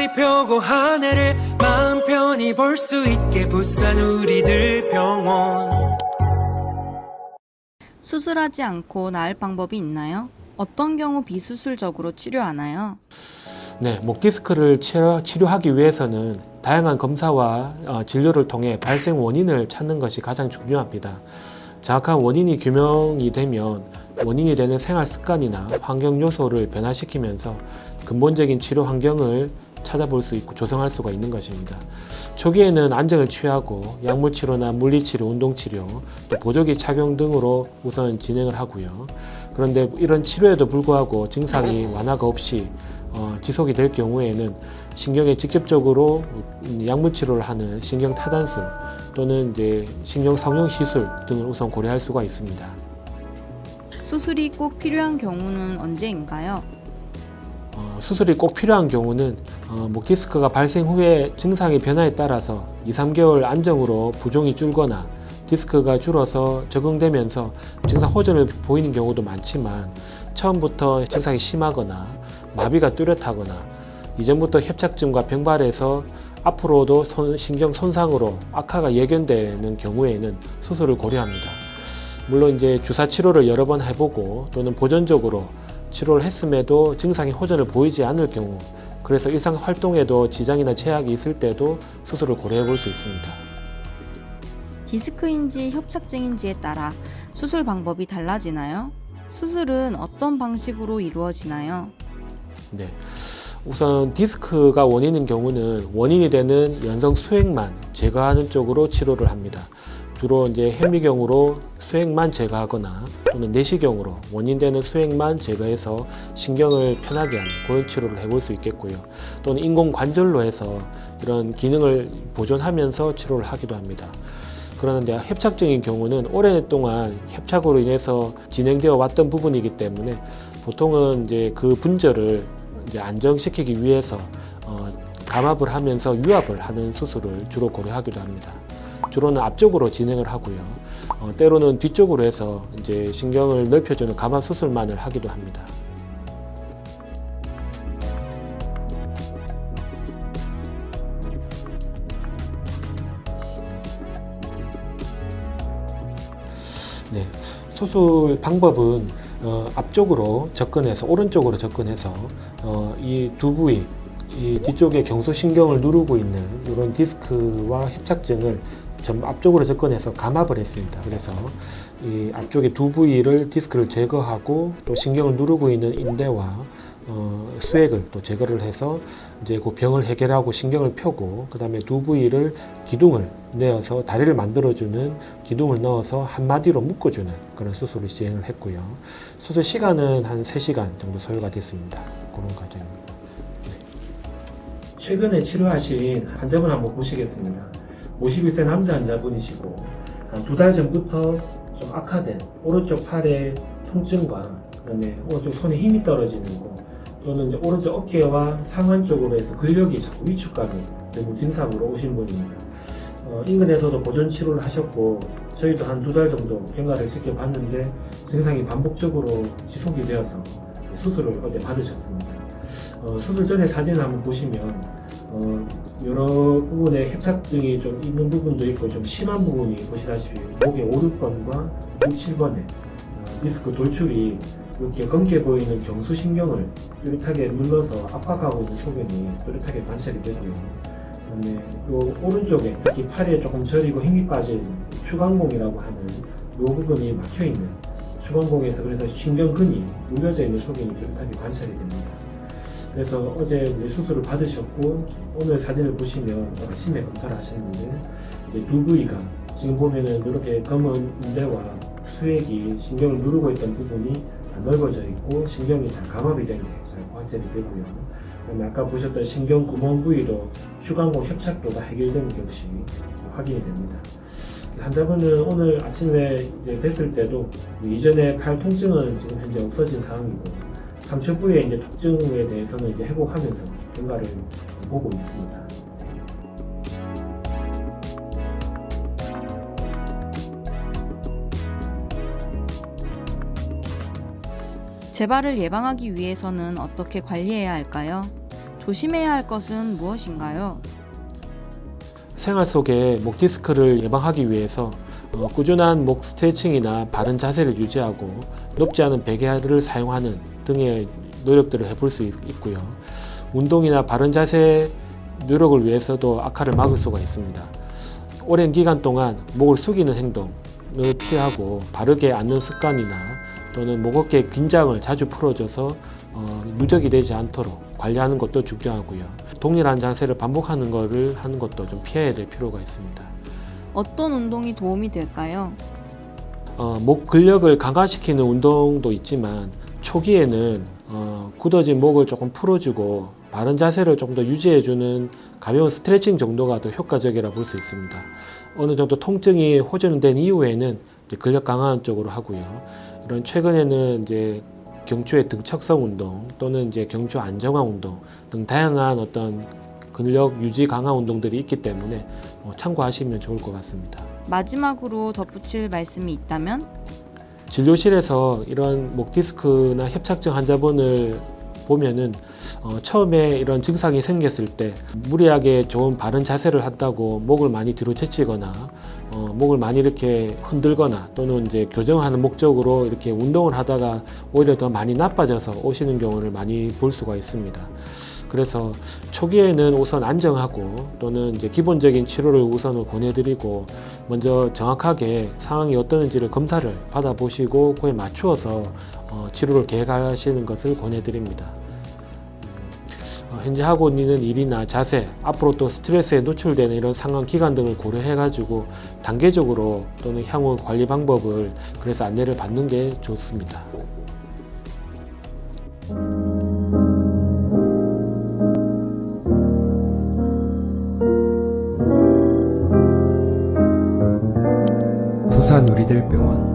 다리 펴고 하늘을 마음 편히 볼 수 있게 부산 우리들 병원. 수술하지 않고 나을 방법이 있나요? 어떤 경우 비수술적으로 치료하나요? 네, 목 디스크를 치료하기 위해서는 다양한 검사와 진료를 통해 발생 원인을 찾는 것이 가장 중요합니다. 정확한 원인이 규명이 되면 원인이 되는 생활 습관이나 환경 요소를 변화시키면서 근본적인 치료 환경을 찾아볼 수 있고 조성할 수가 있는 것입니다. 초기에는 안정을 취하고 약물 치료나 물리 치료, 운동 치료, 또 보조기 착용 등으로 우선 진행을 하고요. 그런데 이런 치료에도 불구하고 증상이 완화가 없이 지속이 될 경우에는 신경에 직접적으로 약물 치료를 하는 신경 타단술 또는 이제 신경 성형 시술 등을 우선 고려할 수가 있습니다. 수술이 꼭 필요한 경우는 언제인가요? 수술이 꼭 필요한 경우는 목 디스크가 발생 후에 증상의 변화에 따라서 2~3개월 안정으로 부종이 줄거나 디스크가 줄어서 적응되면서 증상 호전을 보이는 경우도 많지만 처음부터 증상이 심하거나 마비가 뚜렷하거나 이전부터 협착증과 병발해서 앞으로도 신경 손상으로 악화가 예견되는 경우에는 수술을 고려합니다. 물론 이제 주사 치료를 여러 번 해보고 또는 보존적으로 치료를 했음에도 증상이 호전을 보이지 않을 경우, 그래서 일상 활동에도 지장이나 제약이 있을 때도 수술을 고려해 볼 수 있습니다. 디스크인지 협착증인지에 따라 수술 방법이 달라지나요? 수술은 어떤 방식으로 이루어지나요? 네. 우선 디스크가 원인인 경우는 원인이 되는 연성 수액만 제거하는 쪽으로 치료를 합니다. 주로 이제 현미경으로 수액만 제거하거나 또는 내시경으로 원인되는 수액만 제거해서 신경을 편하게 하는 그런 치료를 해볼 수 있겠고요. 또는 인공관절로 해서 이런 기능을 보존하면서 치료를 하기도 합니다. 그런데 협착증인 경우는 오랫동안 협착으로 인해서 진행되어 왔던 부분이기 때문에 보통은 이제 그 분절을 이제 안정시키기 위해서 감압을 하면서 유압을 하는 수술을 주로 고려하기도 합니다. 주로는 앞쪽으로 진행을 하고요. 때로는 뒤쪽으로 해서 이제 신경을 넓혀주는 감압 수술만을 하기도 합니다. 네, 수술 방법은 앞쪽으로 접근해서 오른쪽으로 접근해서 이 두 부위, 이 뒤쪽에 경소신경을 누르고 있는 이런 디스크와 협착증을 전부 앞쪽으로 접근해서 감압을 했습니다. 그래서 이 앞쪽에 두 부위를 디스크를 제거하고 또 신경을 누르고 있는 인대와 수액을 또 제거를 해서 이제 그 병을 해결하고 신경을 펴고 그 다음에 두 부위를 기둥을 내어서 다리를 만들어주는 기둥을 넣어서 한마디로 묶어주는 그런 수술을 시행을 했고요. 수술 시간은 한 3시간 정도 소요가 됐습니다. 그런 과정입니다. 최근에 치료하신 환자분 한번 보시겠습니다. 51세 남자 환자분이시고 한 2달 전부터 좀 악화된 오른쪽 팔의 통증과 그다음에 오른쪽 손에 힘이 떨어지는 거 또는 이제 오른쪽 어깨와 상완 쪽으로 해서 근력이 자꾸 위축감이 되는 증상으로 오신 분입니다. 인근에서도 보존 치료를 하셨고 저희도 한 2달 정도 병가를 지켜봤는데 증상이 반복적으로 지속이 되어서 수술을 어제 받으셨습니다. 수술 전에 사진을 한번 보시면 여러 부분에 협착증이 좀 있는 부분도 있고 좀 심한 부분이 보시다시피 목의 5, 6번과 6, 7번에 디스크 돌출이 이렇게 검게 보이는 경수신경을 뚜렷하게 눌러서 압박하고 있는 소견이 뚜렷하게 관찰이 되고요. 그다음에 또 오른쪽에 특히 팔에 조금 저리고 힘이 빠진 추간공이라고 하는 이 부분이 막혀있는 추간공에서 그래서 신경근이 눌려져 있는 소견이 뚜렷하게 관찰이 됩니다. 그래서 어제 이제 수술을 받으셨고 오늘 사진을 보시면 아침에 검사를 하셨는데 두 부위가 지금 보면은 이렇게 검은 인대와 수액이 신경을 누르고 있던 부분이 다 넓어져 있고 신경이 다 감압이 된 게 잘 관찰이 되고요. 그다음에 아까 보셨던 신경 구멍 부위도 추간공 협착도 다 해결된 것이 확인이 됩니다. 환자분은 오늘 아침에 이제 뵀을 때도 이전에 팔 통증은 지금 현재 없어진 상황이고 상처 부위의 이제 통증에 대해서는 이제 회복하면서 경과를 보고 있습니다. 재발을 예방하기 위해서는 어떻게 관리해야 할까요? 조심해야 할 것은 무엇인가요? 생활 속에 목 디스크를 예방하기 위해서 꾸준한 목 스트레칭이나 바른 자세를 유지하고 높지 않은 베개를 사용하는 등의 노력들을 해볼 수 있고요. 운동이나 바른 자세 노력을 위해서도 악화를 막을 수가 있습니다. 오랜 기간 동안 목을 숙이는 행동을 피하고 바르게 앉는 습관이나 또는 목 어깨 긴장을 자주 풀어줘서 누적이 되지 않도록 관리하는 것도 중요하고요. 동일한 자세를 반복하는 것을 하는 것도 좀 피해야 될 필요가 있습니다. 어떤 운동이 도움이 될까요? 목 근력을 강화시키는 운동도 있지만 초기에는 굳어진 목을 조금 풀어주고 바른 자세를 좀 더 유지해주는 가벼운 스트레칭 정도가 더 효과적이라 볼 수 있습니다. 어느 정도 통증이 호전된 이후에는 이제 근력 강화하는 쪽으로 하고요. 이런 최근에는 이제 경추의 등척성 운동 또는 이제 경추 안정화 운동 등 다양한 어떤 근력 유지 강화 운동들이 있기 때문에 참고하시면 좋을 것 같습니다. 마지막으로 덧붙일 말씀이 있다면? 진료실에서 이런 목 디스크나 협착증 환자분을 보면은 처음에 이런 증상이 생겼을 때 무리하게 좋은 바른 자세를 한다고 목을 많이 뒤로 제치거나 목을 많이 이렇게 흔들거나 또는 이제 교정하는 목적으로 이렇게 운동을 하다가 오히려 더 많이 나빠져서 오시는 경우를 많이 볼 수가 있습니다. 그래서 초기에는 우선 안정하고 또는 이제 기본적인 치료를 우선을 권해드리고 먼저 정확하게 상황이 어떠는지를 검사를 받아보시고 그에 맞추어서 치료를 계획하시는 것을 권해드립니다. 현재 하고 있는 일이나 자세, 앞으로 또 스트레스에 노출되는 이런 상황 기간 등을 고려해가지고 단계적으로 또는 향후 관리 방법을 그래서 안내를 받는 게 좋습니다. 부산 우리들 병원